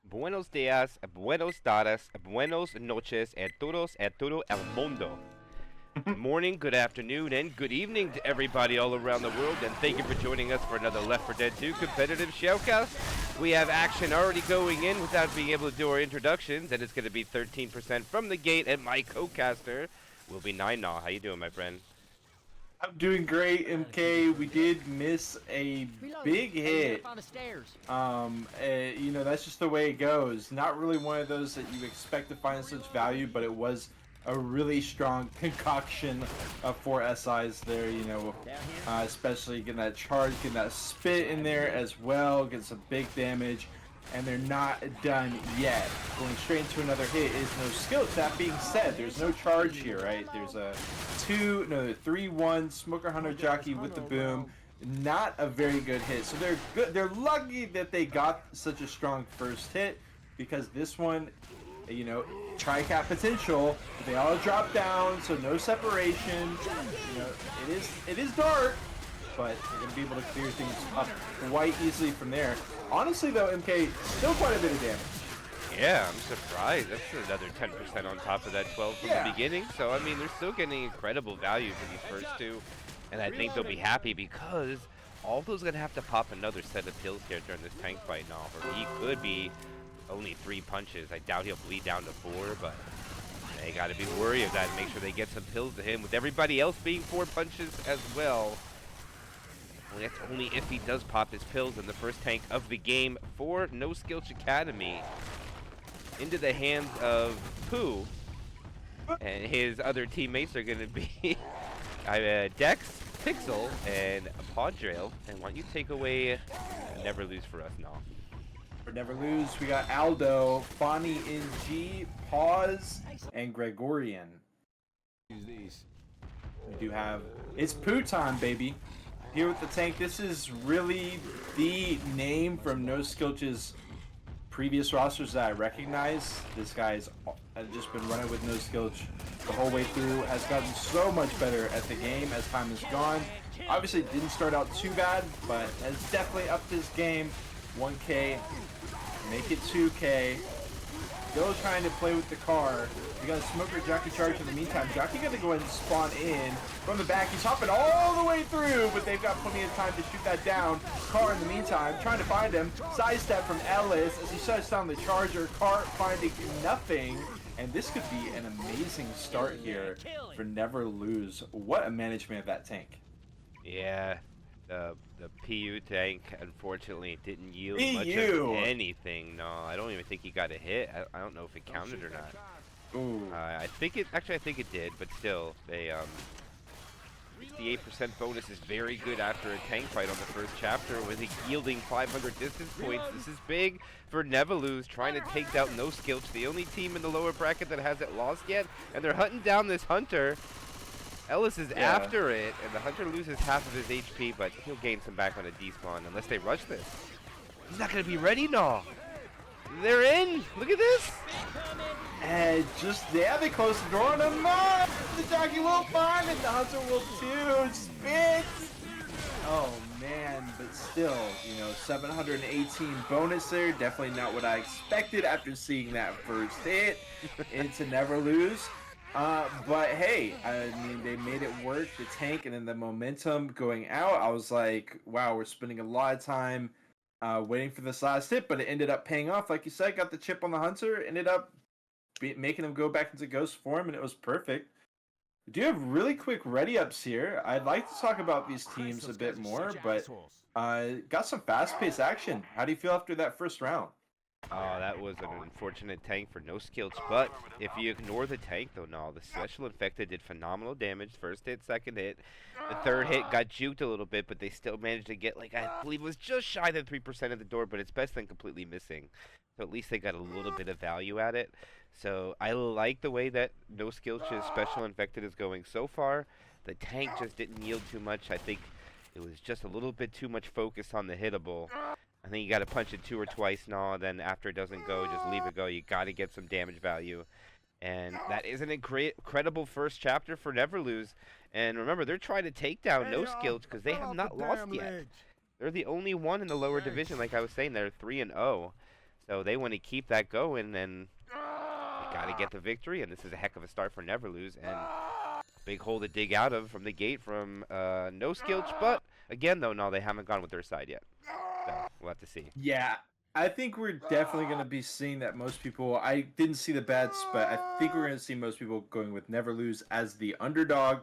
Buenos días, buenos tardes, buenos noches, a todo el mundo. Good morning, good afternoon, and good evening to everybody all around the world, and thank you for joining us for another Left 4 Dead 2 competitive showcast. We have action already going in without being able to do our introductions, and it's going to be 13% from the gate, and my co-caster will be 9 How you doing, my friend? I'm doing great, MK. We did miss a big hit. You know, that's just the way it goes. Not really one of those that you expect to find such value, but it was a really strong concoction of 4 SIs there, you know, especially getting that charge, getting that spit in there as well, getting some big damage. And they're not done yet. Going straight into another hit is Noskillch. That being said, there's no charge here, right? There's a 3-1 Smoker Hunter Jockey with the boom. Not a very good hit. So they're good. They're lucky that they got such a strong first hit, because this one, you know, tri-cap potential. They all drop down, so no separation. You know, it is dark, but you're gonna be able to clear things up quite easily from there. Honestly, though, MK, still quite a bit of damage. Yeah, I'm surprised. That's another 10% on top of that 12 from the beginning. So, I mean, they're still getting incredible value for these first two. And I think they'll be happy because Alto's going to have to pop another set of pills here during this tank fight now. Or he could be only 3 punches. I doubt he'll bleed down to 4, but they got to be worried of that and make sure they get some pills to him, with everybody else being 4 punches as well. Well, that's only if he does pop his pills in the first tank of the game for Noskillch Academy. Into the hands of Pooh. And his other teammates are going to be Dex, Pixel, and Poddrail. And why don't you take away Neverlose for us now? For Neverlose, we got Aldo, Fonny NG, Pause, and Gregorian. We do have... It's Pooh time, baby. Here with the tank. This is really the name from Noskillch's previous rosters that I recognize. This guy's just been running with Noskillch the whole way through. Has gotten so much better at the game as time has gone. Obviously didn't start out too bad, but has definitely upped his game. 1K, make it 2K. Still trying to play with the car. We got a Smoker Jockey charge in the meantime. Jockey got to go ahead and spawn in from the back. He's hopping all the way through, but they've got plenty of time to shoot that down. Car in the meantime, trying to find him. Sidestep from Ellis as he shuts down the charger. Car finding nothing. And this could be an amazing start here for Neverlose. What a management of that tank. Yeah, the PU tank unfortunately didn't yield much of anything. No, I don't even think he got a hit. I don't know if it counted or not. Ooh. I think it did, but still, they 68% bonus is very good after a tank fight on the first chapter, with it yielding 500 distance points. This is big for Neverlose, trying to take down Noskillch, the only team in the lower bracket that hasn't lost yet, and they're hunting down this Hunter. Ellis is after it, and the Hunter loses half of his HP, but he'll gain some back on a despawn unless they rush this. He's not going to be ready, no. They're in. Look at this. And they close the door on him. The jockey will find it. The Hunter will too. Spits. Oh man, but still, you know, 718 bonus there. Definitely not what I expected after seeing that first hit into Neverlose. But hey, I mean, they made it work. The tank and then the momentum going out. I was like, wow, we're spending a lot of time waiting for this last hit, but it ended up paying off. Like you said, got the chip on the Hunter, ended up making him go back into ghost form, and it was perfect. We do have really quick ready-ups here. I'd like to talk about these teams a bit more, but got some fast-paced action. How do you feel after that first round? Oh, that was an unfortunate tank for Noskillch, but if you ignore the tank, though, no, the Special Infected did phenomenal damage. First hit, second hit. The third hit got juked a little bit, but they still managed to get, like, I believe it was just shy of 3% of the door, but it's best than completely missing. So at least they got a little bit of value at it. So I like the way that Noskillch's Special Infected is going so far. The tank just didn't yield too much. I think it was just a little bit too much focus on the hittable. I think you got to punch it 2 or twice now, and then after it doesn't go, just leave it go. You got to get some damage value. And that is an incredible first chapter for Neverlose. And remember, they're trying to take down Noskillch because they have not lost yet. They're the only one in the lower division, like I was saying. They're 3-0. So they want to keep that going, and they got to get the victory. And this is a heck of a start for Neverlose, and big hole to dig out of from the gate from Noskillch. But again, though, no, they haven't gone with their side yet. So we'll have to see. Yeah, I think we're definitely going to be seeing that most people. I didn't see the bets, but I think we're going to see most people going with Neverlose as the underdog.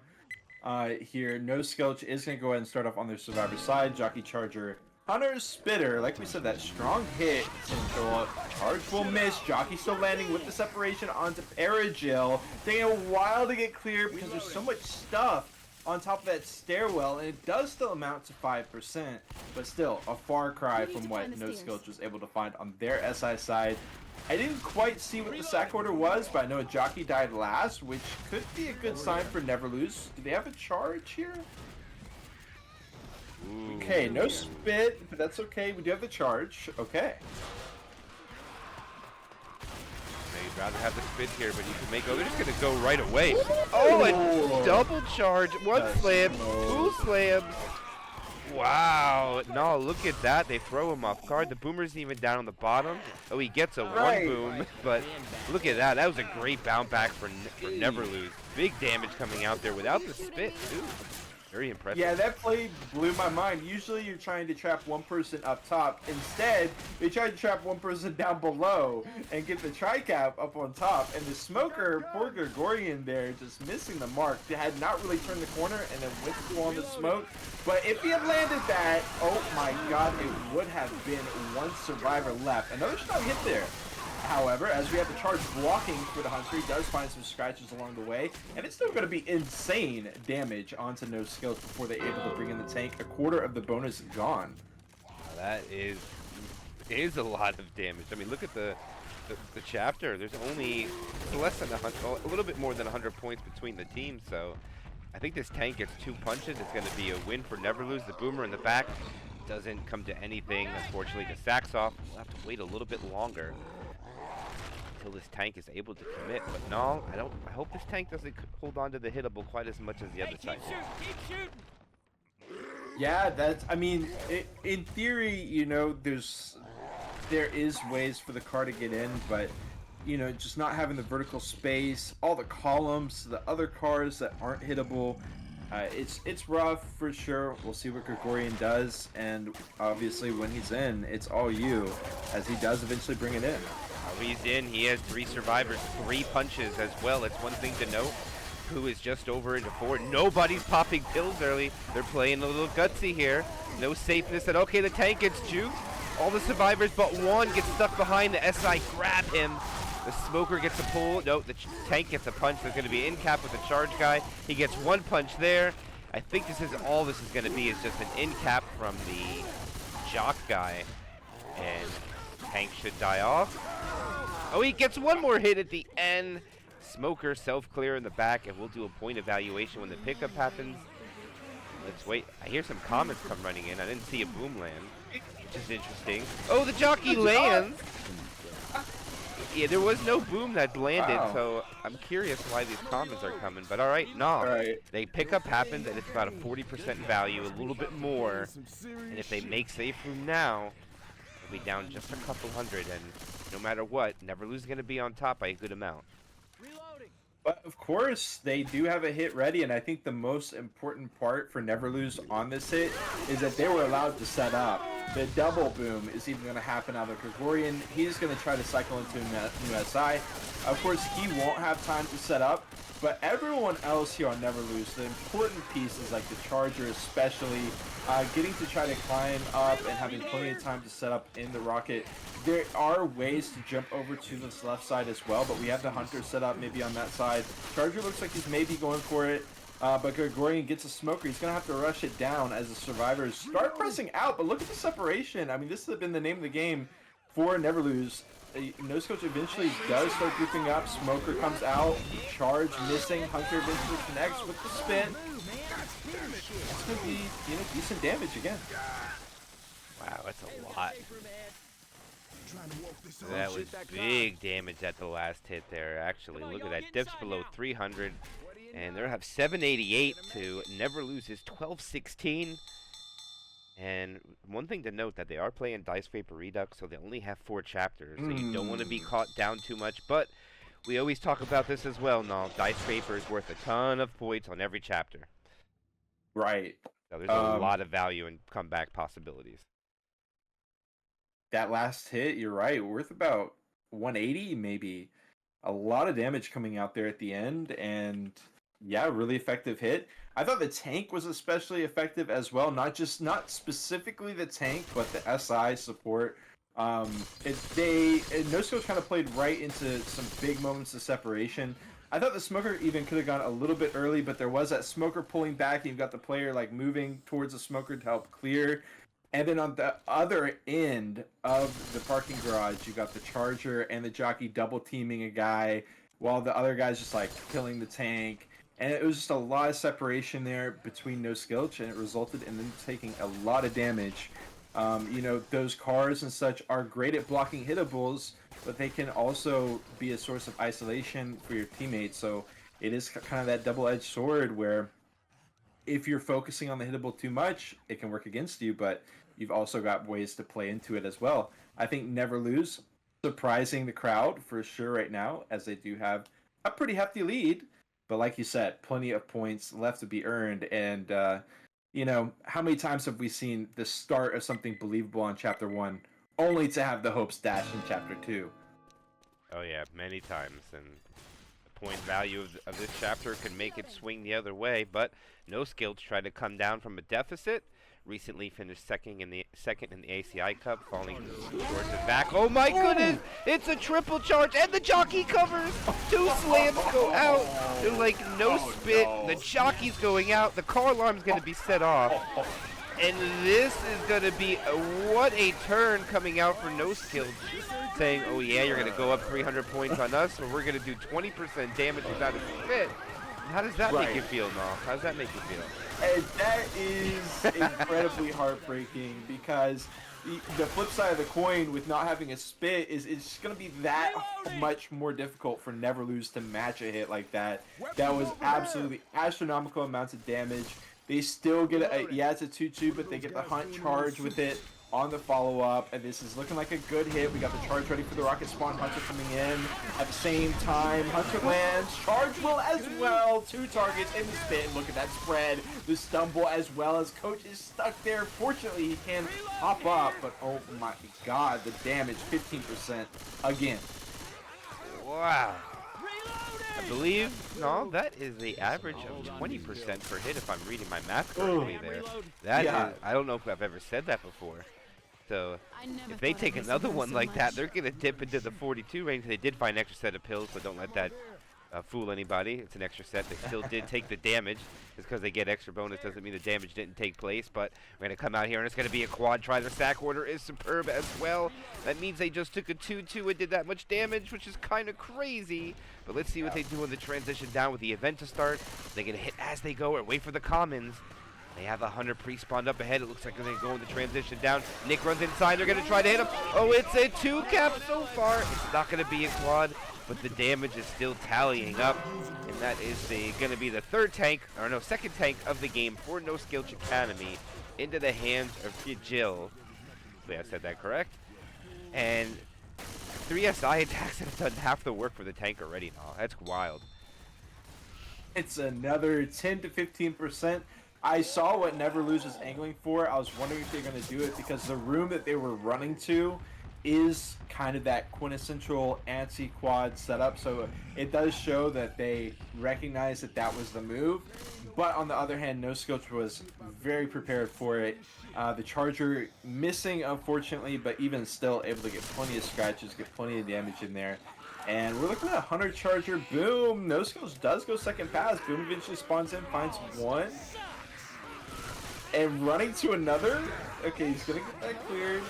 Here, Noskillch is going to go ahead and start off on their survivor side. Jockey Charger, Hunter Spitter. Like we said, that strong hit. Charge will miss. Jockey still landing with the separation onto Paragil. Taking a while to get clear because there's so much stuff on top of that stairwell, and it does still amount to 5%, but still a far cry from what Noskillch was able to find on their SI side. I didn't quite see what the sack order was, but I know a Jockey died last, which could be a good sign for Neverlose. Do they have a charge here? Ooh. Okay, no spit, but that's okay. We do have the charge. Okay. You'd rather have the spit here, but you can make. Oh, they're just gonna go right away. Oh, a double charge. One slam, two slams. Wow. No, look at that. They throw him off guard. The boomer's even down on the bottom. Oh, he gets a one boom, but look at that. That was a great bounce back for Neverlose. Big damage coming out there without the spit, too. Very impressive. Yeah, that play blew my mind. Usually you're trying to trap one person up top. Instead, they tried to trap one person down below and get the tri-cap up on top. And the smoker, poor Gregorian there, just missing the mark. They had not really turned the corner and then went to on the smoke. But if he had landed that, oh my god, it would have been one survivor left. Another strong hit there. However, as we have the charge blocking for the Hunter, he does find some scratches along the way, and it's still going to be insane damage onto Noskillch before they're able to bring in the tank. A quarter of the bonus gone. That is a lot of damage. I mean, look at the chapter. There's only less than a little bit more than 100 points between the teams, so I think this tank gets 2 punches. It's going to be a win for Neverlose. The boomer in the back doesn't come to anything. Unfortunately, the sack's off. We'll have to wait a little bit longer until this tank is able to commit. But no, I hope this tank doesn't hold on to the hittable quite as much as the other side. Keep shooting. Yeah, that's. I mean, in theory, you know, there is ways for the car to get in, but you know, just not having the vertical space, all the columns, the other cars that aren't hittable. It's rough for sure. We'll see what Gregorian does, and obviously when he's in, it's all you, as he does eventually bring it in. He's in. He has 3 survivors, 3 punches as well. It's one thing to note. Who is just over into 4. Nobody's popping pills early. They're playing a little gutsy here. No safeness. And okay, the tank gets juked. All the survivors but one get stuck behind. The SI grab him. The smoker gets a pull. No, the tank gets a punch. There's going to be in cap with the charge guy. He gets 1 punch there. I think this is all this is going to be is just an in cap from the jock guy. And tank should die off. Oh, he gets 1 more hit at the end. Smoker self-clear in the back, and we'll do a point evaluation when the pickup happens. Let's wait. I hear some comments come running in. I didn't see a boom land, which is interesting. Oh, the jockey lands! Yeah, there was no boom that landed, so I'm curious why these comments are coming. But all right, no. They pickup happens, and it's about a 40% value, a little bit more. And if they make safe room now, they'll be down just a couple hundred, and no matter what, Neverlose is going to be on top by a good amount. But of course, they do have a hit ready, and I think the most important part for Neverlose on this hit is that they were allowed to set up. The double boom is even going to happen out of Gregorian. He's going to try to cycle into new SI. Of course, he won't have time to set up, but everyone else here on Neverlose, the important piece is like the Charger especially, getting to try to climb up and having plenty of time to set up in the rocket. There are ways to jump over to this left side as well, but we have the Hunter set up maybe on that side. Charger looks like he's maybe going for it, but Gregorian gets a smoker. He's going to have to rush it down as the survivors start pressing out, but look at the separation. I mean, this has been the name of the game for Neverlose. Noskillch eventually does start grouping up. Smoker comes out. Charge missing. Hunter eventually connects with the spin. It's going to be, you know, decent damage again. Wow, that's a lot. That was big damage at the last hit there, actually. Look at that. Dips below 300. And they'll have 788 to Neverlose's 1216. And one thing to note that they are playing Diescraper Redux, so they only have 4 chapters, so you don't want to be caught down too much. But we always talk about this as well, now. Diescraper is worth a ton of points on every chapter. Right. So there's a lot of value in comeback possibilities. That last hit, you're right, worth about 180 maybe. A lot of damage coming out there at the end, and yeah, really effective hit. I thought the tank was especially effective as well. Not specifically the tank, but the SI support. Noskillch kind of played right into some big moments of separation. I thought the smoker even could have gone a little bit early, but there was that smoker pulling back, and you've got the player like moving towards the smoker to help clear. And then on the other end of the parking garage, you got the charger and the jockey double teaming a guy, while the other guy's just like killing the tank. And it was just a lot of separation there between Noskillch, and it resulted in them taking a lot of damage. Those cars and such are great at blocking hitables, but they can also be a source of isolation for your teammates. So it is kind of that double-edged sword where if you're focusing on the hitable too much, it can work against you, but you've also got ways to play into it as well. I think Neverlose surprising the crowd for sure right now, as they do have a pretty hefty lead. But like you said, plenty of points left to be earned. And, how many times have we seen the start of something believable in Chapter 1, only to have the hopes dashed in Chapter 2? Oh yeah, many times. And the point value of this chapter can make it swing the other way. But Noskillch tried to come down from a deficit. Recently finished second in the ACI Cup, falling towards the back. Oh my goodness! It's a triple charge, and the jockey covers! 2 slams go out. They're like no spit. The jockey's going out. The car alarm's going to be set off. And this is going to be what a turn coming out for Noskillch, saying, oh yeah, you're going to go up 300 points on us, or we're going to do 20% damage without a spit. How does that make you feel, Noel? How does that make you feel? And that is incredibly heartbreaking, because the flip side of the coin with not having a spit is it's just going to be that much more difficult for Neverlose to match a hit like that. That was absolutely astronomical amounts of damage. They still get it's a 2-2, but they get the hunt charge with it on the follow-up, and this is looking like a good hit. We got the charge ready for the rocket spawn. Hunter coming in at the same time. Hunter lands. Charge will as well. 2 targets in the spin. Look at that spread. The stumble as well as Coach is stuck there. Fortunately, he can hop up, but oh my god, the damage, 15% again. Wow. I believe, no, that is the average of 20% per hit if I'm reading my math correctly there. That is, I don't know if I've ever said that before. So if they take another one like that, they're going to dip into the 42 range. They did find an extra set of pills, but don't let that fool anybody. It's an extra set. They still did take the damage. Just because they get extra bonus doesn't mean the damage didn't take place. But we're going to come out here, and it's going to be a quad try. The stack order is superb as well. That means they just took a 2-2 and did that much damage, which is kind of crazy. But let's see what they do in the transition down with the event to start. They're going to hit as they go or wait for the commons. They have 100 pre-spawned up ahead. It looks like they're going to go in the transition down. Nick runs inside. They're going to try to hit him. Oh, it's a 2-cap so far. It's not going to be a quad, but the damage is still tallying up. And that is going to be the second tank of the game for Noskillch Academy into the hands of Jill. Hopefully I said that correct. And 3 SI attacks have done half the work for the tank already now. That's wild. It's another 10 to 15%. I saw what Neverlose was angling for. I was wondering if they're going to do it, because the room that they were running to is kind of that quintessential anti-quad setup. So it does show that they recognize that that was the move. But on the other hand, Noskillch was very prepared for it. The charger missing, unfortunately, but even still able to get plenty of scratches, get plenty of damage in there. And we're looking at a 100 charger. Boom! Noskillch does go second pass. Boom eventually spawns in, finds one. And running to another. Okay, he's going to get that cleared.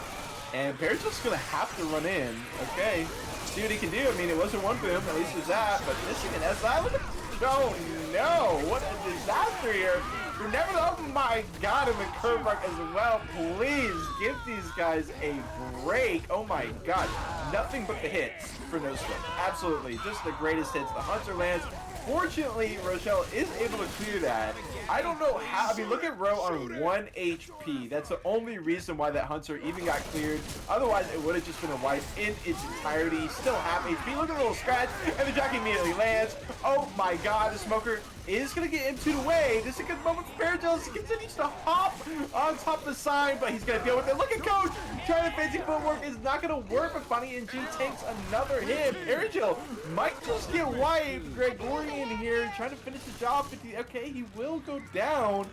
And Pear's just going to have to run in. Okay. See what he can do. I mean, it wasn't one boom. At least there's that. But missing an SI. Look at... Oh, no. What a disaster here. You're never... Oh, my God. And the curve mark as well. Please give these guys a break. Oh, my God. Nothing but the hits for Noskillch. Absolutely. Just the greatest hits. The Hunter lands. Unfortunately, Rochelle is able to clear that. I don't know how. I mean, look at Ro on 1 HP. That's the only reason why that Hunter even got cleared. Otherwise, it would have just been a wipe in its entirety. Still half HP. Look at the little scratch, and the jockey immediately lands. Oh my god, the smoker is going to get M2'd away. This is a good moment for Paragels. He continues to hop on top of the sign, but he's going to deal with it. Look at Coach trying to fancy footwork is not going to work, but Funny and G takes another hit. Paragel might just get wiped. Gregorian here trying to finish the job. Okay, he will go down,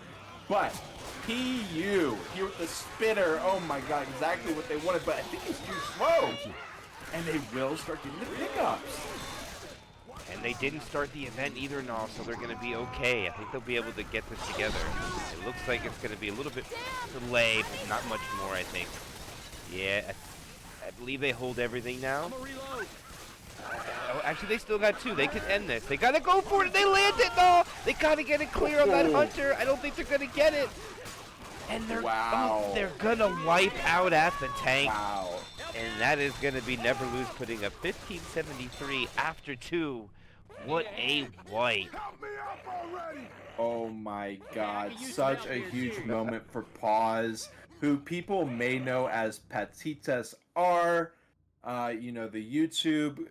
but PU here with the spitter. Oh my god, exactly what they wanted, but I think he's too slow. And they will start getting the pickups. And they didn't start the event either, no, so they're going to be okay. I think they'll be able to get this together. It looks like it's going to be a little bit delay, but not much more, I think. Yeah, I believe they hold everything now. Oh, actually, they still got 2. They can end this. They got to go for it. They land it, though. They got to get it clear on that Hunter. I don't think they're going to get it. And they're, they're going to wipe out at the tank. Wow. And that is going to be Neverlose putting a 1573 after 2. What a wipe. Oh my god, such a huge moment for Pause, who people may know as Patitas R, you know, the YouTube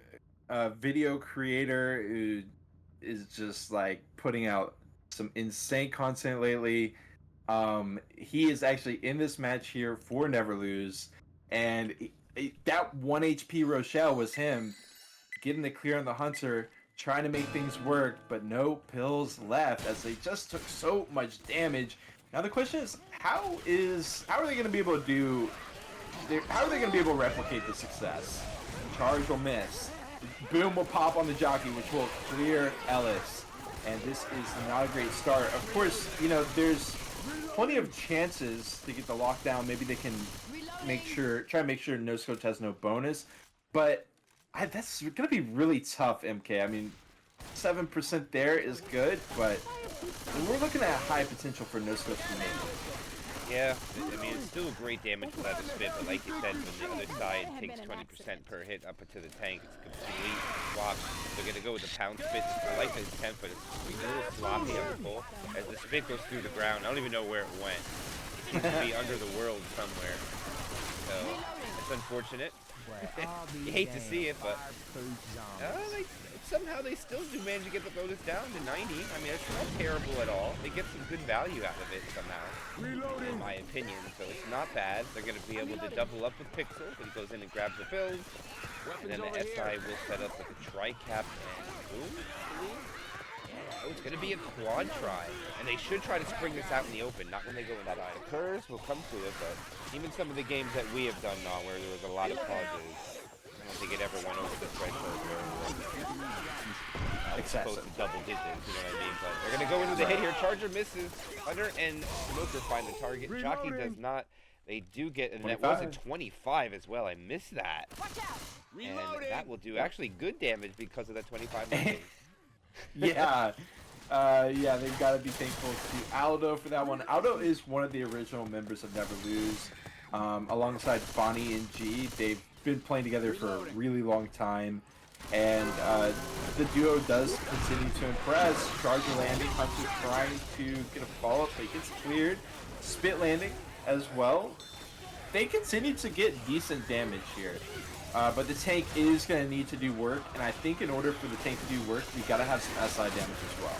video creator who is just like putting out some insane content lately. He is actually in this match here for Neverlose, and that 1 HP Rochelle was him getting the clear on the Hunter, trying to make things work, but no pills left as they just took so much damage. Now the question is, how are they going to be able to do? How are they going to be able to replicate the success? Charge will miss. Boom will pop on the jockey, which will clear Ellis, and this is not a great start. Of course, you know there's plenty of chances to get the lockdown. Maybe they can try to make sure Noskillch has no bonus, but that's gonna be really tough, MK. I mean, 7% there is good, but we're looking at high potential for Noskillch to make it. Yeah, I mean, it's still great damage without a spit, but like you said, when the other side takes 20% per hit up into the tank, it's a complete swap. They're going to go with the pound spit. I like the 10, but it's a little sloppy on the pull. As the spit goes through the ground, I don't even know where it went. It seems to be under the world somewhere. So, it's unfortunate. You hate to see it, but somehow they still do manage to get the bonus down to 90. I mean, it's not terrible at all. They get some good value out of it somehow, in my opinion. So it's not bad. They're going to be able to double up with Pixel, but he goes in and grabs the build. And then the SI will set up with a tri-cap and boom. Oh, it's going to be a quad try. And they should try to spring this out in the open, not when they go in that eye. Curves will come to it, but even some of the games that we have done now where there was a lot of pauses, I don't think it ever went over the threshold where close to double digits, you know what I mean? But they're going to go into the hit here. Charger misses. Hunter and Smoker find the target. Jockey does not. They do get, and that was a 25 as well. I missed that. And that will do actually good damage because of that 25 mistake. Yeah. Yeah, they've got to be thankful to Aldo for that one. Aldo is one of the original members of Neverlose. Alongside Bonnie and G, they've been playing together for a really long time. And the duo does continue to impress. Charger landing, Hunter trying to get a follow-up, but he gets cleared. Spit landing as well. They continue to get decent damage here. But the tank is going to need to do work, and I think in order for the tank to do work, we got to have some SI damage as well.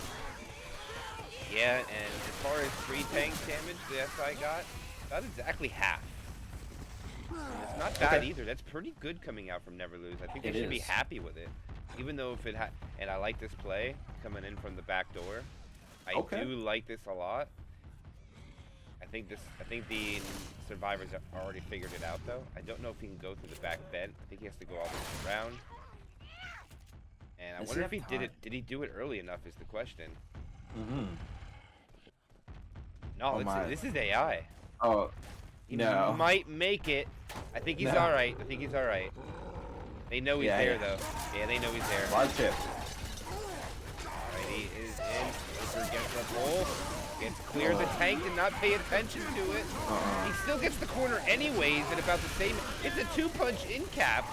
Yeah, and as far as free tank damage the SI got, not exactly half. It's not bad either. That's pretty good coming out from Neverlose. I think they should be happy with it. Even though if it had, and I like this play coming in from the back door. I do like this a lot. I think the survivors have already figured it out though. I don't know if he can go through the back bed. I think he has to go all the way around. And I wonder if he did it. Did he do it early enough? Is the question. No, this is AI. Oh, he might make it. I think he's all right. I think he's all right. They know he's there though. Yeah, they know he's there. Watch it. Alright, he is in. Super gets the pole. Gets clear. The tank did not pay attention to it. He still gets the corner anyways at about the same. It's a 2-punch in cap.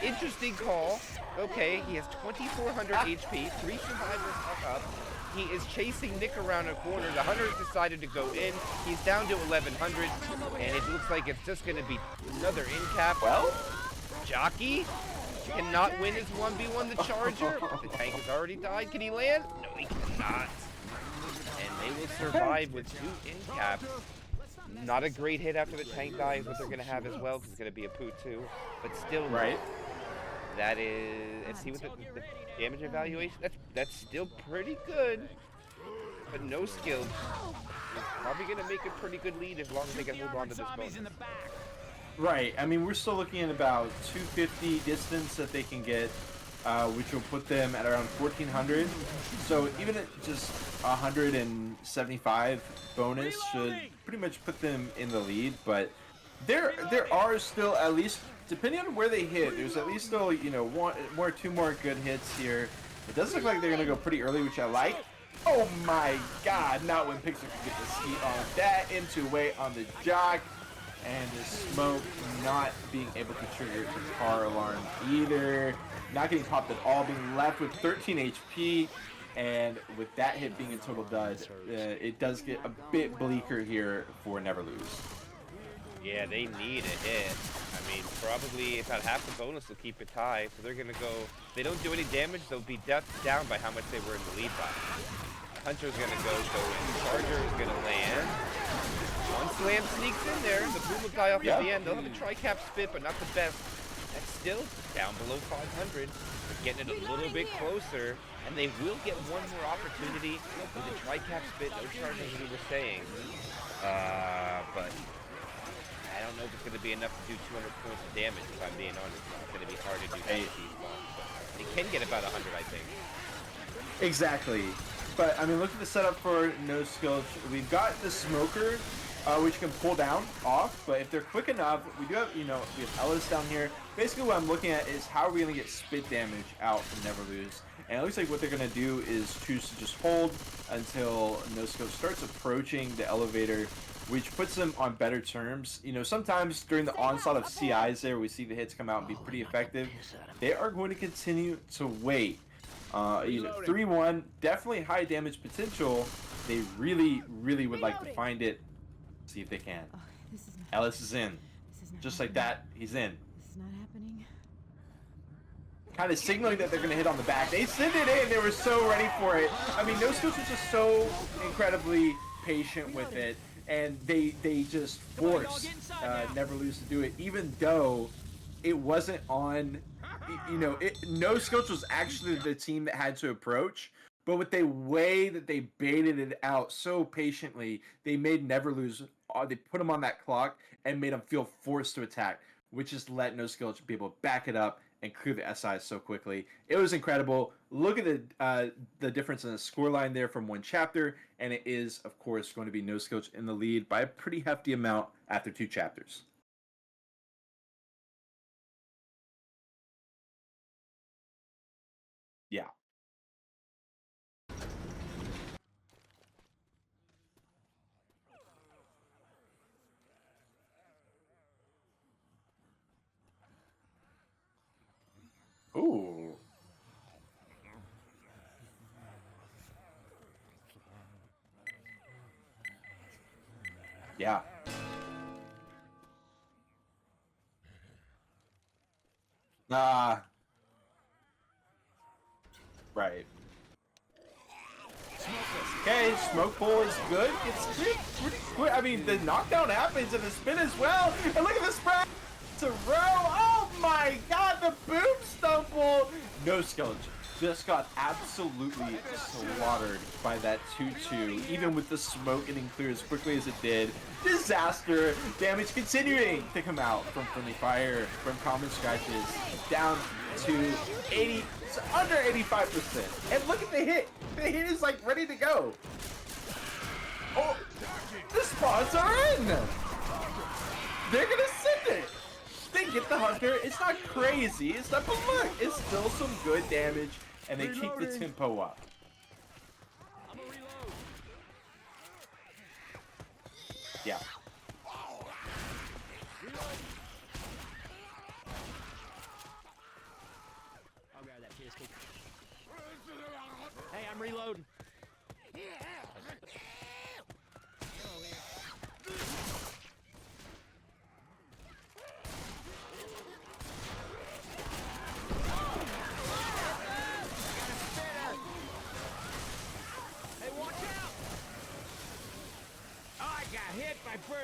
Interesting call. Okay, he has 2,400 HP, 3 survivors up. He is chasing Nick around a corner. The hunter decided to go in. He's down to 1,100, and it looks like it's just going to be another in cap. Well, Jockey cannot win his 1v1 the Charger. The tank has already died. Can he land? No, he cannot. And they will survive with 2 in caps. Not a great hit after the tank dies, what they're going to have as well, because it's going to be a poo too. But still, right. That is, let's see what the damage evaluation, that's still pretty good. But Noskillch is probably going to make a pretty good lead as long as they can hold on to this bonus. Right. I mean, we're still looking at about 250 distance that they can get, which will put them at around 1,400. So even at just 175 bonus should pretty much put them in the lead. But there are still, at least depending on where they hit, there's at least still, you know, 2 more good hits here. It does look like they're gonna go pretty early, which I like. Oh my God! Not when Pixar can get the ski on that, into weight on the jock. And the smoke not being able to trigger the car alarm either. Not getting popped at all, being left with 13 HP. And with that hit being a total dud, it does get a bit bleaker here for Neverlose. Yeah, they need a hit. I mean, probably about half the bonus will keep it tied. So they're going to go, if they don't do any damage, they'll be down by how much they were in the lead by. Hunter's going to go in. Charger is going to land. One slam sneaks in there. The boom will die off at the end. They'll have a tri-cap spit, but not the best. That's still down below 500. They're getting it a little bit closer, and they will get one more opportunity with the tri-cap spit. No charges, as we were saying. But I don't know if it's going to be enough to do 200 points of damage, if I'm being honest. It's going to be hard to do that with these bombs, but they can get about 100, I think. Exactly. But, I mean, look at the setup for Noskillch. We've got the Smoker, which can pull down off, but if they're quick enough, we do have, you know, we have Ellis down here. Basically, what I'm looking at is how are we going to get spit damage out from Neverlose. And it looks like what they're going to do is choose to just hold until Noskillch starts approaching the elevator, which puts them on better terms. You know, sometimes during the onslaught of CIs there, we see the hits come out and be pretty effective. They are going to continue to wait. You know, 3-1, definitely high damage potential. They really, really would like to find it. See if they can. Ellis is in. Just like that, he's in. This is not happening. Kind of signaling that they're going to hit on the back. They sent it in. They were so ready for it. I mean, Noskillch was just so incredibly patient with it. And they just forced Neverlose to do it, even though it wasn't on. You know, Noskillch was actually the team that had to approach, but with the way that they baited it out so patiently, they made Neverlose. They put him on that clock and made him feel forced to attack, which just let Noskillch be able to back it up and clear the SIs so quickly. It was incredible. Look at the difference in the scoreline there from one chapter, and it is, of course, going to be Noskillch in the lead by a pretty hefty amount after 2 chapters. Yeah. Ooh. Yeah. Right. Okay, smoke pull is good. It's pretty quick. I mean, the knockdown happens in the spin as well. And look at the spread to row. Oh my God, the boom stumble. Noskillch just got absolutely slaughtered by that 2-2. Even with the smoke getting clear as quickly as it did. Disaster. Damage continuing to come out from friendly fire, from common scratches, down to 80. Under 85%. And look at the hit. The hit is like ready to go. Oh, the spots are in. They're gonna send it. They get the hunter. It's not crazy. It's not, but look, it's still some good damage, and they keep the tempo up. Yeah.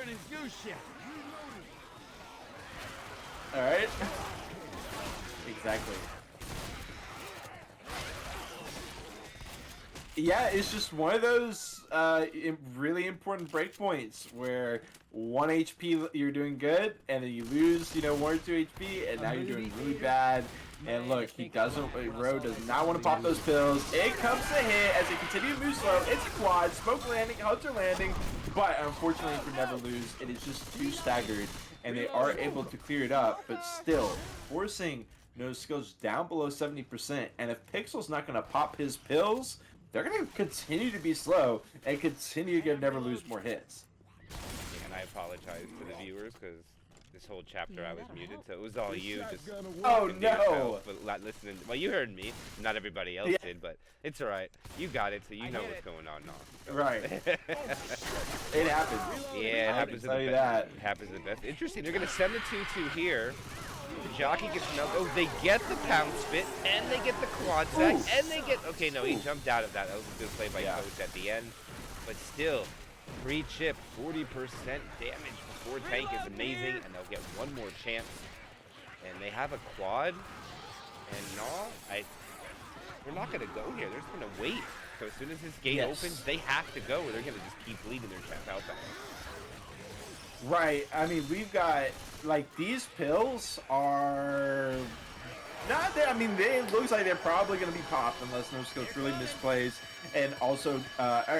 Turning goose shit. All right. Exactly. Yeah, it's just one of those really important breakpoints where 1 HP you're doing good, and then you lose, 1 or 2 HP, and now you're doing really bad. And look, he doesn't. Ro does not want to pop those pills. It comes to hit as they continue to move slow. It's a quad, smoke landing, hunter landing, but unfortunately for Neverlose, it is just too staggered, and they are able to clear it up, but still forcing Noskillch down below 70%. And if Pixel's not going to pop his pills, they're going to continue to be slow and continue to give Neverlose more hits. And I apologize to the viewers because this whole chapter I was muted, so it was all you. Just oh no! Yourself, but not listening. Well, you heard me. Not everybody else did, but it's all right. You got it, so you know what's going on now. So. Right. It happens. Yeah, it happens. Tell you that. It happens the best. Interesting. They're gonna send the 2-2 here. The jockey gets another. Oh, they get the pound spit, and they get the quad sack, and they get. Okay, no, he jumped out of that. That was a good play by Coach at the end, but still. Free chip, 40% damage before tank is amazing, and they'll get one more chance. And they have a quad, and we're not gonna go here. They're just gonna wait. So as soon as this gate opens, they have to go, or they're gonna just keep leading their champ out back. Right. I mean, we've got these pills are not that. I mean, it looks like they're probably gonna be popped unless Noskillch really misplays. And also,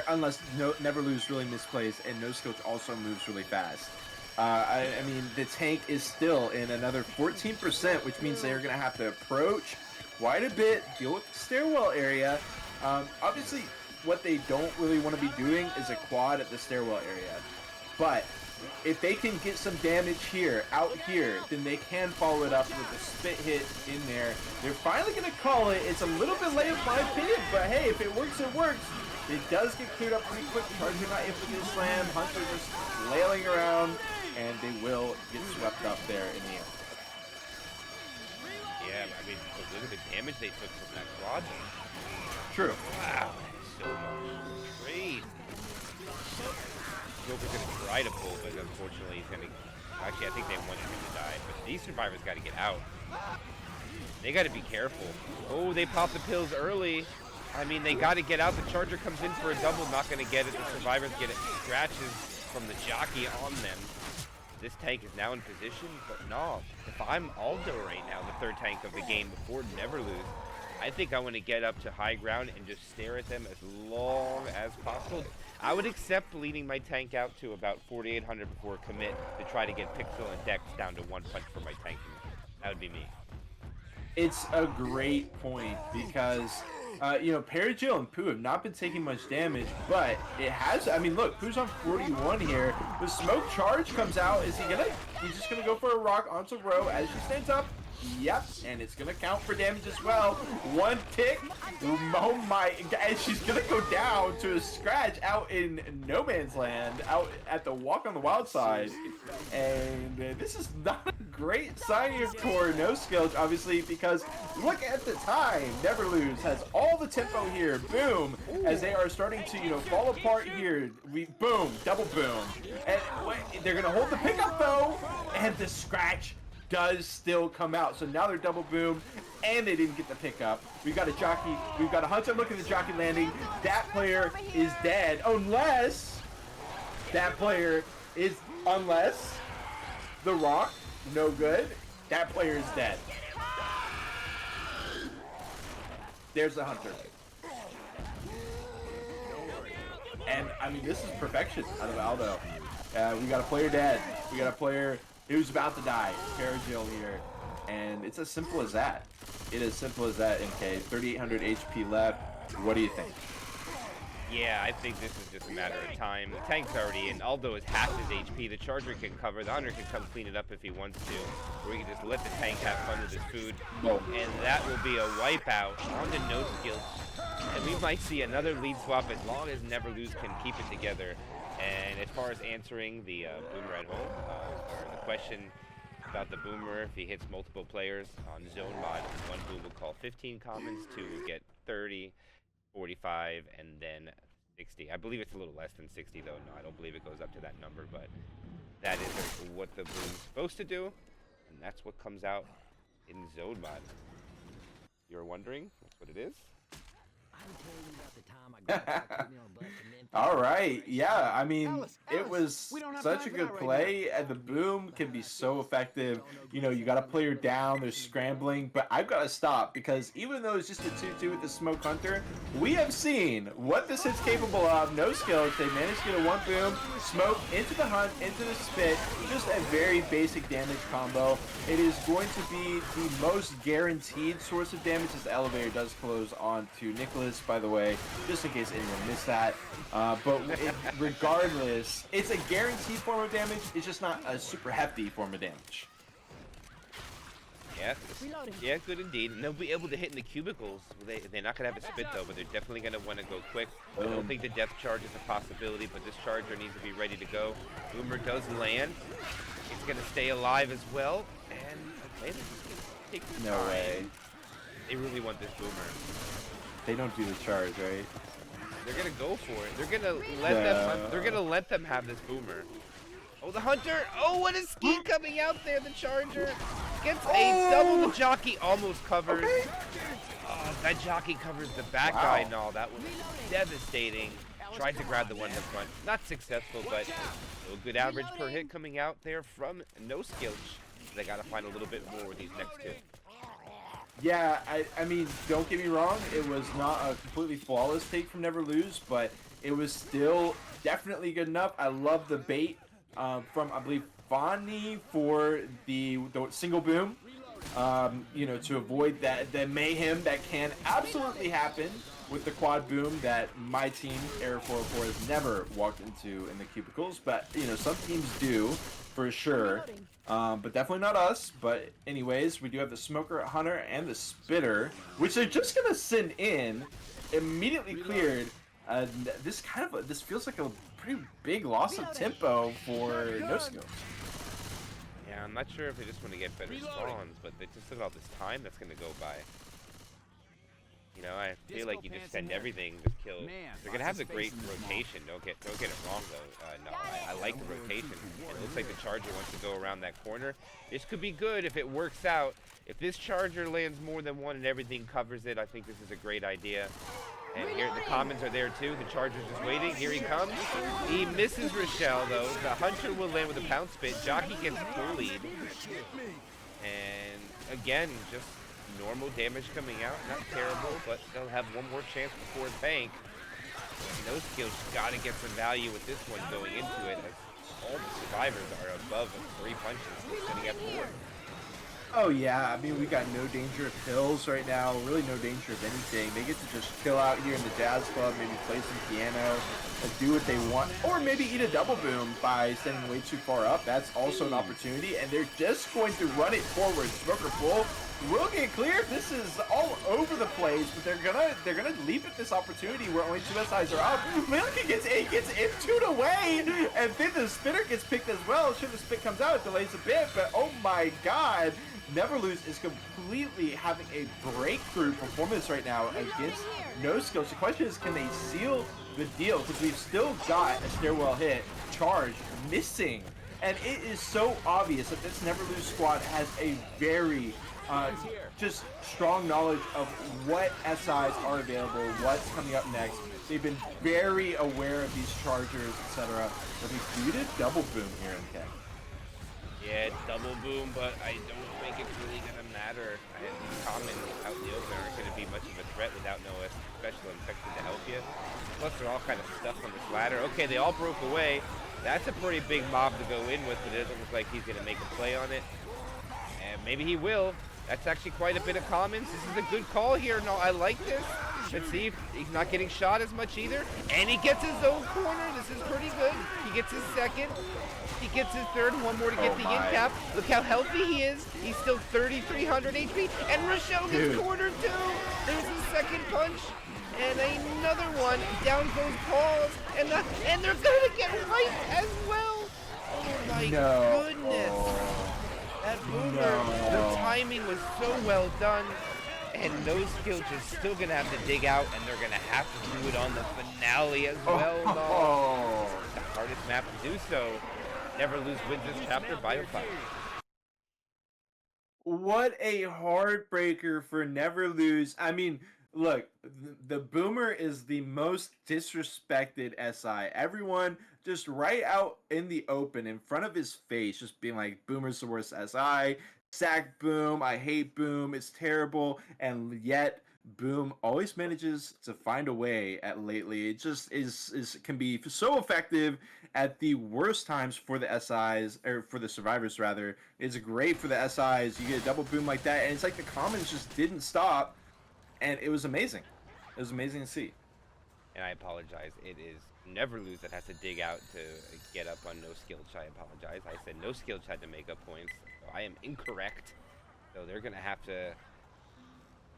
unless Neverlose really misplays, and Noskillch also moves really fast. I mean, the tank is still in another 14%, which means they're going to have to approach quite a bit, deal with the stairwell area. Obviously, what they don't really want to be doing is a quad at the stairwell area. But if they can get some damage out here, then they can follow it up with a spit hit in there. They're finally going to call it. It's a little bit late in my opinion, but hey, if it works, it works. It does get cleared up pretty quick. Charger not able to get a slam. Hunter just flailing around, and they will get swept up there in the end. Yeah, I mean, look at the damage they took from that quad. True. Wow, so much. Crazy. Joker's gonna try to pull, but unfortunately he's gonna. Actually, I think they want him to die, but these survivors got to get out. They got to be careful. Oh, they pop the pills early. I mean, they got to get out. The charger comes in for a double, not gonna get it. The survivors get it. Scratches from the jockey on them. This tank is now in position, but no. If I'm Aldo right now, the third tank of the game before Neverlose, I think I want to get up to high ground and just stare at them as long as possible. I would accept leading my tank out to about 4,800 before commit to try to get Pixel and Dex down to 1 punch for my tank. That would be me. It's a great point because, Perigil and Pooh have not been taking much damage, but it has. I mean, look, Pooh's on 41 here. The smoke charge comes out. He's just gonna go for a rock onto Ro as she stands up. Yep, and it's gonna count for damage as well. One tick. Oh my! And she's gonna go down to a scratch out in no man's land, out at the Walk on the Wild Side. And this is not a great sign here for Noskillch, obviously, because look at the time. Neverlose has all the tempo here. Boom! As they are starting to, fall apart here. Boom, double boom, and they're gonna hold the pickup though, and the scratch does still come out. So now they're double boom, and they didn't get the pickup. We've got a jockey. We've got a hunter. Look at the jockey landing. That player is dead, unless the rock, no good. That player is dead. There's the hunter. And I mean, this is perfection out of Aldo. We got a player dead. We got a player who's about to die. Perigil here. And it's as simple as that. It is simple as that, NK. 3,800 HP left. What do you think? Yeah, I think this is just a matter of time. The tank's already in. Aldo is half his HP. The charger can cover. The hunter can come clean it up if he wants to. Or we can just let the tank have fun with his food. And that will be a wipeout on the Noskillch. And we might see another lead swap as long as Neverlose can keep it together. And as far as answering the boomer at home, or the question about the boomer, if he hits multiple players on zone mod, one boom will call 15 commons, two will get 30, 45, and then 60. I believe it's a little less than 60 though. No, I don't believe it goes up to that number, but that isn't what the boom's supposed to do, and that's what comes out in zone mod. You're wondering, that's what it is? All right, yeah, I mean, it was such a good play, and the boom can be so effective. You know, you got a player down, they're scrambling, but I've got to stop because even though it's just a 2-2 with the Smoke Hunter, we have seen what this is capable of. Noskillch, they managed to get a 1 boom, smoke into the hunt, into the spit, just a very basic damage combo. It is going to be the most guaranteed source of damage as the elevator does close on to Nicholas, by the way, just in case anyone missed that. Regardless, it's a guaranteed form of damage. It's just not a super hefty form of damage. Yeah, good indeed. And they'll be able to hit in the cubicles. They're not going to have a spit, though, but they're definitely going to want to go quick. I don't think the death charge is a possibility, but this charger needs to be ready to go. Boomer does land. It's going to stay alive as well. And Atlantis is going to take the time. No way. They really want this Boomer. They don't do the charge, right? They're gonna go for it. They're gonna let them. They're gonna let them have this Boomer. Oh, the Hunter! Oh, what is Ski coming out there? The Charger gets a double. The jockey almost covers. Okay. Oh, that jockey covers the back guy and all. That was devastating. Tried to grab the one in the front. Not successful, but a good average per hit coming out there from Noskillch. They gotta find a little bit more with these next two. Yeah, I mean, don't get me wrong, it was not a completely flawless take from Neverlose, but it was still definitely good enough. I love the bait from, I believe, Fonny for the single boom, you know, to avoid the mayhem that can absolutely happen with the quad boom that my team, Air 404, has never walked into in the cubicles, but, you know, some teams do, for sure. But definitely not us. But anyways, we do have the Smoker Hunter and the Spitter, which they're just gonna send in, immediately cleared. This feels like a pretty big loss of tempo for Noskillch. Yeah, I'm not sure if they just want to get better spawns, but they just look at all this time that's gonna go by. You know, I feel like you just send everything to kill. They're gonna have a great rotation. Don't get it wrong though. No, I like the rotation. It looks like the Charger wants to go around that corner. This could be good if it works out. If this Charger lands more than one and everything covers it, I think this is a great idea. And here the commons are there too. The Charger's just waiting. Here he comes. He misses Rochelle though. The Hunter will land with a pound spit. Jockey gets bullied. And again, just normal damage coming out, not terrible, but they'll have one more chance before bank. Noskillch got to get some value with this one going into it, as all the survivors are above 3 punches, sitting at 4. Oh yeah, I mean, we got no danger of pills right now, really no danger of anything. They get to just chill out here in the jazz club, maybe play some piano, and do what they want, or maybe eat a double boom by standing way too far up. That's also an opportunity, and they're just going to run it forward. Smoker full will get clear. This is all over the place, but they're gonna leap at this opportunity where only 2 SIs are out. Milky gets M2'd away, and then the Spitter gets picked as well. Sure, the spit comes out, it delays a bit, but oh my god. Neverlose is completely having a breakthrough performance right now against Noskillch. The question is, can they seal the deal? Because we've still got a stairwell hit, charge, missing. And it is so obvious that this Neverlose squad has a very just strong knowledge of what SIs are available, what's coming up next. They've been very aware of these chargers, etc. But we did double boom here in Ken. Yeah, double boom, but I don't think it's really going to matter. These commons out in the open aren't going to be much of a threat without no special infection to help you. Plus, they're all kind of stuck on this ladder. Okay, they all broke away. That's a pretty big mob to go in with, but it doesn't look like he's going to make a play on it. And maybe he will. That's actually quite a bit of commons. This is a good call here. No, I like this. Let's see if he's not getting shot as much either. And he gets his own corner. This is pretty good. He gets his second. He gets his third. One more to get the in cap. Look how healthy he is. He's still 3,300 HP. And Rochelle gets cornered too. There's his second punch. And another one. Down goes Paul's. And they're going to get wiped as well. Oh my goodness. That Boomer, the timing was so well done, and Noskillch is still going to have to dig out, and they're going to have to do it on the finale as well. No. The hardest map to do so. Neverlose wins this chapter by a 5. What a heartbreaker for Neverlose. I mean, look, the Boomer is the most disrespected SI. Everyone just right out in the open in front of his face, just being like, Boomer's the worst SI. Sack Boom, I hate Boom, it's terrible. And yet, Boom always manages to find a way at lately. It just is can be so effective at the worst times for the SIs, or for the survivors rather. It's great for the SIs. You get a double boom like that, and it's like the commons just didn't stop, and it was amazing. It was amazing to see. And I apologize. It is Neverlose that has to dig out to get up on Noskillch. I apologize. I said Noskillch had to make up points. So I am incorrect. So they're going to have to...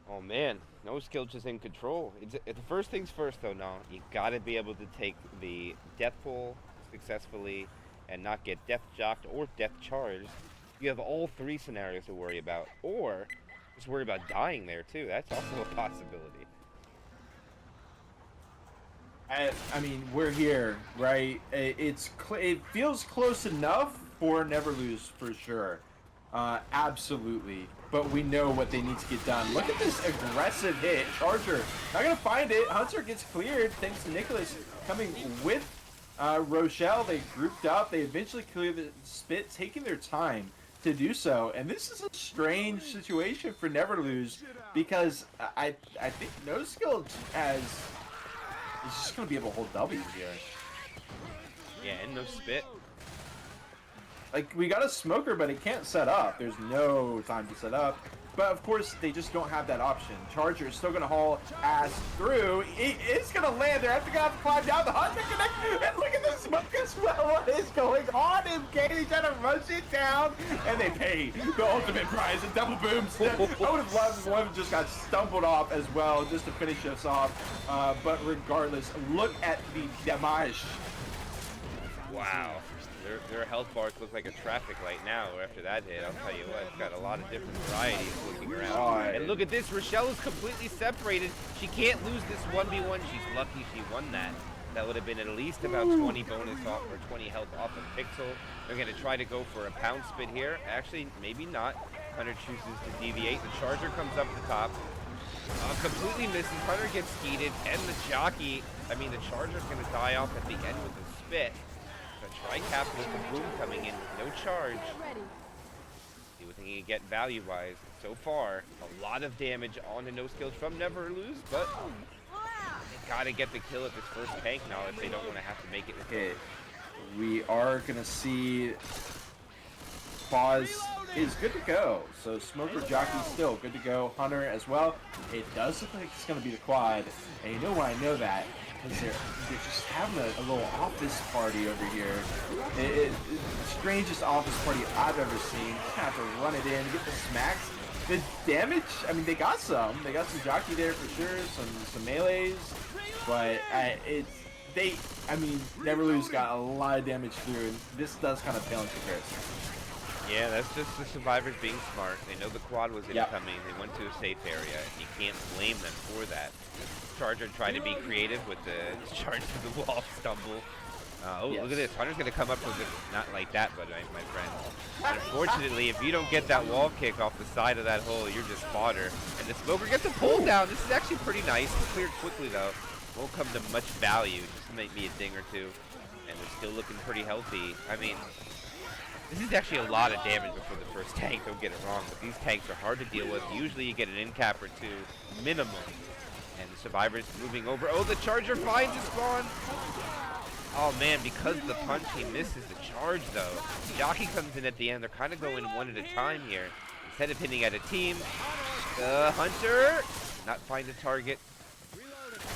Oh man, Noskillch is in control. The first things first though, no. You got to be able to take the death pull successfully and not get death jocked or death charged. You have all 3 scenarios to worry about. Or just worry about dying there too. That's also a possibility. I mean, we're here, right? It feels close enough for Neverlose for sure. Absolutely. But we know what they need to get done. Look at this aggressive hit. Charger not gonna find it. Hunter gets cleared thanks to Nicholas coming with Rochelle. They grouped up. They eventually cleared the spit, taking their time to do so. And this is a strange situation for Neverlose because I think Noskillch is just gonna be able to hold W here. Yeah, and no spit. Like, we got a smoker, but it can't set up. There's no time to set up. But, of course, they just don't have that option. Charger is still going to haul ass through. It's going to land there. I think I have to climb down the Hunter connect. And look at the smoke as well. What is going on? Katie trying to rush it down. And they pay the ultimate prize. And double booms. I would have loved if one just got stumbled off as well, just to finish us off. But regardless, look at the damage. Wow. Their health bars look like a traffic light now after that hit. I'll tell you what, it's got a lot of different varieties looking around. And look at this, Rochelle is completely separated. She can't lose this 1v1. She's lucky she won that. That would have been at least about 20 bonus off, or 20 health off of Pixel. They're going to try to go for a pound spit here. Actually, maybe not. Hunter chooses to deviate. The Charger comes up the top. Completely misses. Hunter gets skeeted, and the jockey, the Charger's going to die off at the end with a spit. Tri-cap with the boom coming in with no charge. See what he can get value-wise. So far, a lot of damage on the Noskillch from Neverlose, but they gotta get the kill at this first tank now if they don't want to have to make it. Okay, we are gonna see Pause is good to go. So Smoker Jockey still good to go. Hunter as well. It does look like it's gonna be the quad, and you know why I know that? They're just having a little office party over here. It's the strangest office party I've ever seen. Just have to run it in, get the smacks. The damage, they got some. They got some jockey there for sure, some melees. But Neverlose got a lot of damage through, and this does kind of pale in comparison. Yeah, that's just the survivors being smart. They know the quad was incoming. They went to a safe area. You can't blame them for that. Charger trying to be creative with the charge to the wall stumble. Look at this. Hunter's going to come up with it. Not like that, but my friend. Unfortunately, if you don't get that wall kick off the side of that hole, you're just fodder. And the Smoker gets a pull down. This is actually pretty nice. Cleared quickly, though. Won't come to much value. Just maybe a ding or two. And they're still looking pretty healthy. This is actually a lot of damage before the first tank, don't get it wrong, but these tanks are hard to deal with. Usually you get an in cap or two, minimum. And the survivors moving over. Oh, the Charger finds a spawn! Oh man, because of the punch, he misses the charge though. Jockey comes in at the end. They're kind of going one at a time here. Instead of hitting at a team, the Hunter not find the target.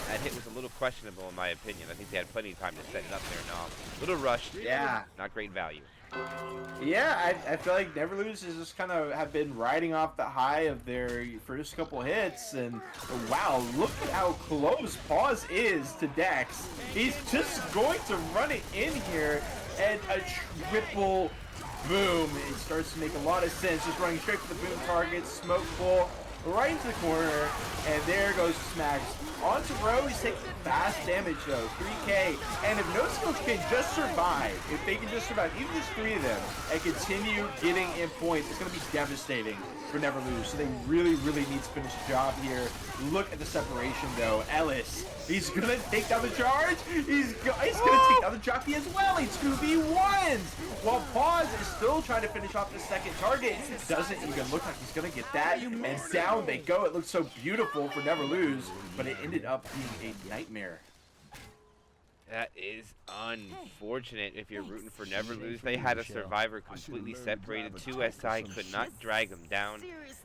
That hit was a little questionable in my opinion. I think they had plenty of time to set it up there. No, a little rushed. Yeah. Not great value. Yeah, I feel like Neverlose is just kind of have been riding off the high of their first couple hits, and wow, look at how close Pause is to Dex. He's just going to run it in here, and a triple boom. It starts to make a lot of sense, just running straight for the boom target, smoke pull. right into the corner, and there goes Smacks. Onto Bro, he's taking fast damage though, 3K. And if Noskillch can just survive, if they can just survive, even just 3 of them, and continue getting in points, it's going to be devastating for Neverlose. So they really, really need to finish the job here. Look at the separation though. Ellis, he's going to take down the charge. He's going to take down the jockey as well. He 2v1s. While Pause is still trying to finish off the second target. It doesn't even look like he's going to get that. And down they go. It looks so beautiful for Neverlose, but it ended up being a nightmare. That is unfortunate if you're rooting for Neverlose. They had a survivor completely separated. 2SI could not drag him down.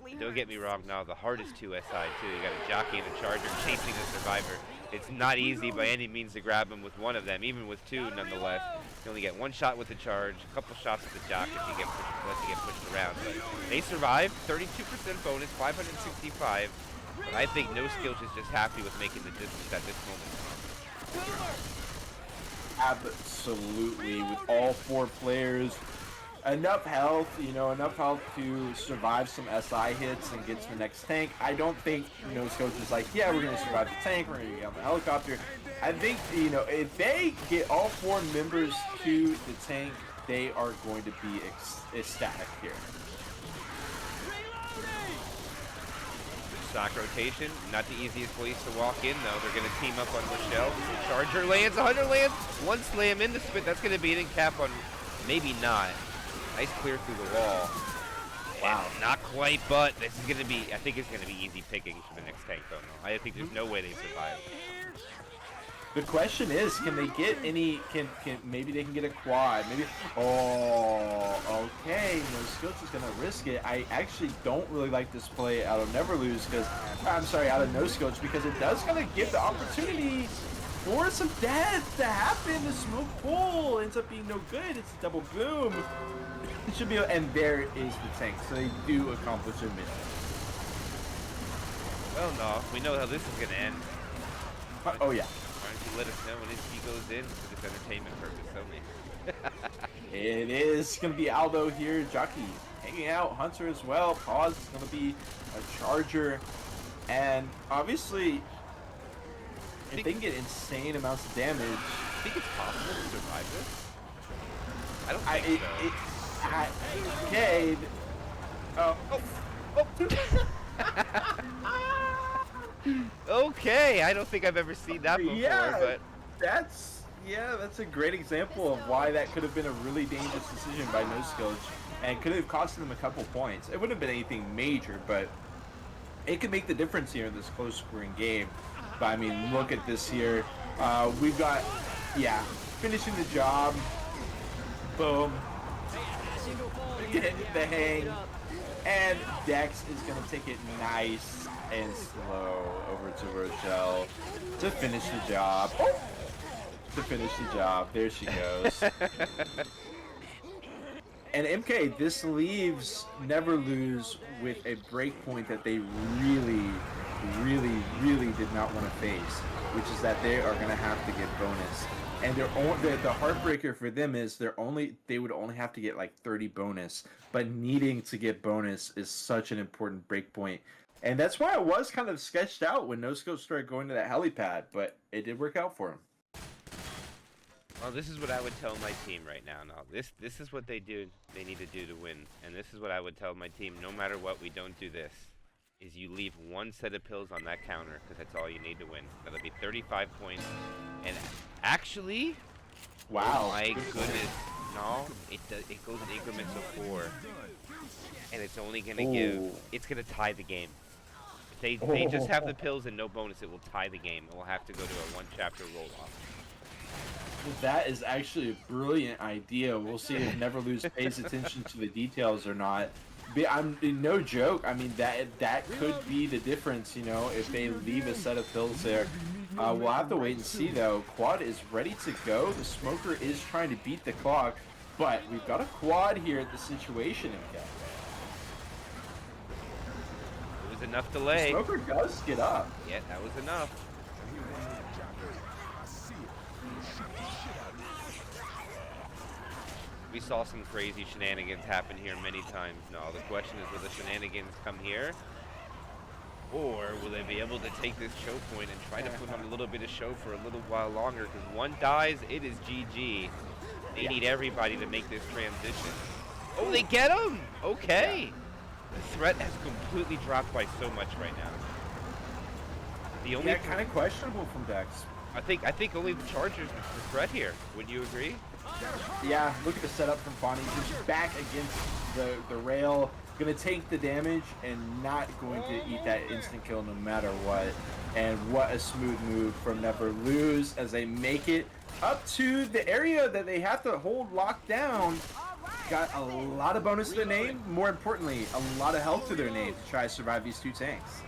And don't get me wrong, now the hardest 2SI too. You got a jockey and a charger chasing a survivor. It's not easy by any means to grab him with one of them, even with 2 nonetheless. You only get 1 shot with the charge, a couple shots with the jock if you get pushed around. But they survived, 32% bonus, 565. But I think Noskillch is just happy with making the distance at this moment. Absolutely, with all 4 players, enough health, enough health to survive some SI hits and get to the next tank. I don't think Noskillch is like, yeah, we're going to survive the tank, we're going to get on the helicopter. I think, if they get all 4 members to the tank, they are going to be ecstatic here. Stock rotation, not the easiest place to walk in though. They're going to team up on Michelle. Charger lands, 100 lands, 1 slam in the spit. That's going to be an in cap on, maybe not. Nice clear through the wall. Wow. And not quite, but this is going to be, I think it's going to be easy pickings for the next tank though. No, I think there's no way they survive. The question is, can they get any, maybe they can get a quad, maybe, oh, okay, Noskillch is going to risk it. I actually don't really like this play out of Neverlose out of Noskillch, because it does kind of give the opportunity for some death to happen. The smoke pull ends up being no good. It's a double boom. It should be, and there is the tank, so they do accomplish a mission. Well, no, we know how this is going to end. Oh, yeah. Why don't you let us know when his key goes in for this entertainment purpose only? It is going to be Aldo here. Jockey hanging out. Hunter as well. Pause is going to be a charger. And obviously, if they can get insane amounts of damage. I think it's possible to survive this. I don't think so. Okay, I don't think I've ever seen that before. Yeah, but that's a great example of why that could have been a really dangerous decision by Noskillch, and could have cost them a couple points. It wouldn't have been anything major, but it could make the difference here in this close scoring game. But I mean, look at this here. We've got, finishing the job. Boom. Get the hang. And Dex is going to take it nice and slow over to Rochelle to finish the job. Oh! To finish the job. There she goes. And MK, this leaves Neverlose with a breakpoint that they really, really, really did not want to face, which is that they are going to have to get bonus. And the heartbreaker for them is they would only have to get like 30 bonus, but needing to get bonus is such an important breakpoint. And that's why it was kind of sketched out when Noskillch started going to that helipad, but it did work out for him. Well, this is what I would tell my team right now. Now, this is what they need to do to win. And this is what I would tell my team, no matter what, we don't do this. Is you leave 1 set of pills on that counter, because that's all you need to win. That'll be 35 points. And actually, wow. Oh my goodness. No, it goes in increments of 4. And it's only going to it's going to tie the game. If they just have the pills and no bonus, it will tie the game. It will have to go to a 1-chapter roll-off. That is actually a brilliant idea. We'll see if Neverlose pays attention to the details or not. I'm no joke. I mean, that could be the difference, if they leave a set of pills there. We'll have to wait and see, though. Quad is ready to go. The smoker is trying to beat the clock, but we've got a quad here at the situation, MK. It was enough delay. The smoker does get up. Yeah, that was enough. We saw some crazy shenanigans happen here many times. No, the question is, will the shenanigans come here? Or will they be able to take this choke point and try to put on a little bit of show for a little while longer? Because one dies, it is GG. They need everybody to make this transition. Oh, they get him! Okay. The threat has completely dropped by so much right now. The only kind of questionable from Dex. I think only the Chargers is the threat here. Would you agree? Yeah, look at the setup from Fonny. Just back against the rail. Gonna take the damage and not going to eat that instant kill no matter what. And what a smooth move from Neverlose as they make it up to the area that they have to hold locked down. Got a lot of bonus to their name. More importantly, a lot of health to their name to try to survive these two tanks.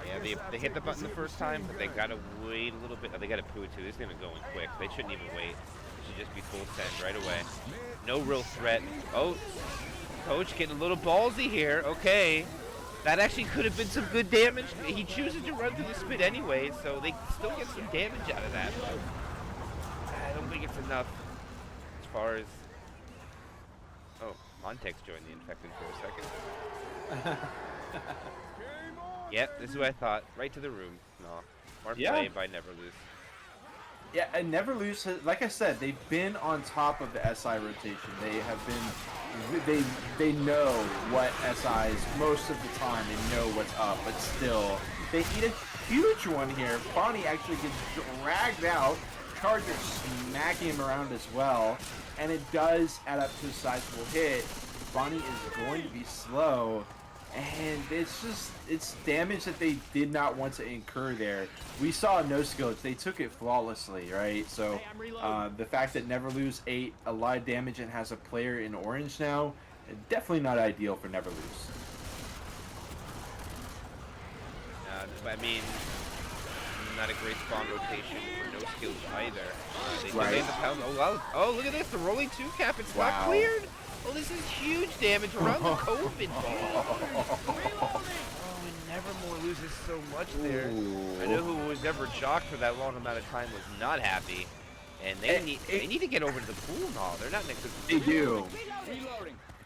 Yeah, they hit the button the first time, but they gotta wait a little bit. Oh, they gotta poo it too. This is gonna go in quick. They shouldn't even wait. It should just be full send right away. No real threat. Oh, Coach getting a little ballsy here. Okay. That actually could have been some good damage. He chooses to run through the spit anyway, so they still get some damage out of that. But I don't think it's enough as far as... Oh, Montex joined the infected for a second. Yep, this is what I thought. Right to the room. No. Smart play by Neverlose. Yeah, and Neverlose, like I said, they've been on top of the SI rotation. They have been, they know what SIs most of the time. They know what's up, but still, they eat a huge one here. Bonnie actually gets dragged out. Charger smacking him around as well, and it does add up to a sizable hit. Bonnie is going to be slow. And it's damage that they did not want to incur there. We saw Noskillch, they took it flawlessly, right? So the fact that Neverlose ate a lot of damage and has a player in orange now, definitely not ideal for Neverlose. I mean, not a great spawn rotation for Noskillch either. They Right. delayed the pound. Oh, wow. Oh, look at this, the rolling 2 cap, it's not Wow. cleared. Oh, this is huge damage around the COVID ball. Oh, and Nevermore loses so much there. Ooh. I know who was ever jocked for that long amount of time was not happy. And they need to get over to the pool now. They're not next to the They pool.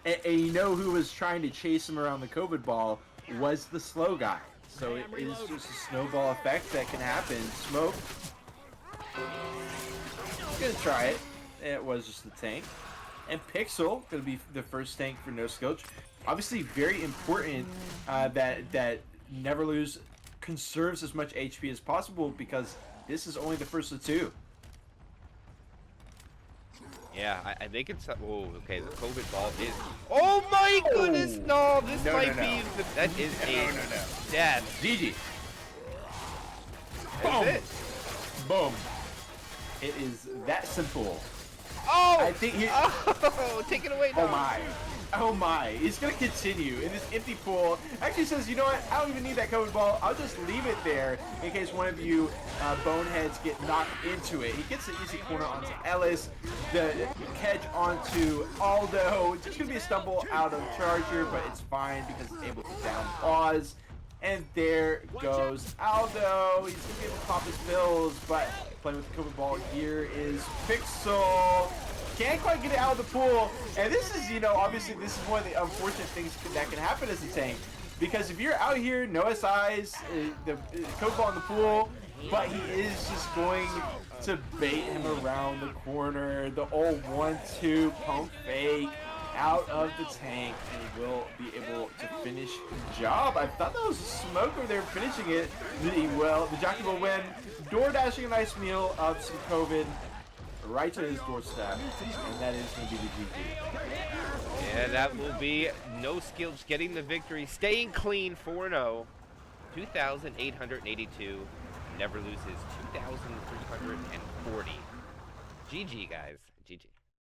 do. And you know who was trying to chase him around the COVID ball was the slow guy. So it is just a snowball effect that can happen. Smoke. Gonna try it. It was just the tank. And Pixel gonna be the first tank for Noskillch. Obviously, very important that Neverlose conserves as much HP as possible because this is only the first of two. Yeah, I think it's... Oh, okay, the COVID ball is... Oh my goodness, no! This might be... That is a... Dad. GG. That's it. Boom. It is that simple. Oh! I think he... Oh, take it away now. Oh my. Oh my. He's going to continue in this empty pool. Actually says, you know what? I don't even need that COVID ball. I'll just leave it there in case one of you boneheads get knocked into it. He gets an easy corner onto Ellis. The catch onto Aldo. Just going to be a stumble out of Charger, but it's fine because it's able to down pause. And there goes Aldo. He's going to be able to pop his fills, but playing with the COVID ball here is Pixel. Can't quite get it out of the pool. And this is, you know, obviously this is one of the unfortunate things that can happen as a tank. Because if you're out here, no SIs, the COVID ball in the pool, but he is just going to bait him around the corner. The old 1-2 pump fake out of the tank, and he will be able to finish the job. I thought that was a smoke over there finishing it. He will. The jockey will win. Door dashing a nice meal of some COVID right to his doorstep, and that is going to be the GG. Yeah, that will be Noskillch getting the victory, staying clean 4-0, 2,882. Never loses 2,340. GG, guys. GG.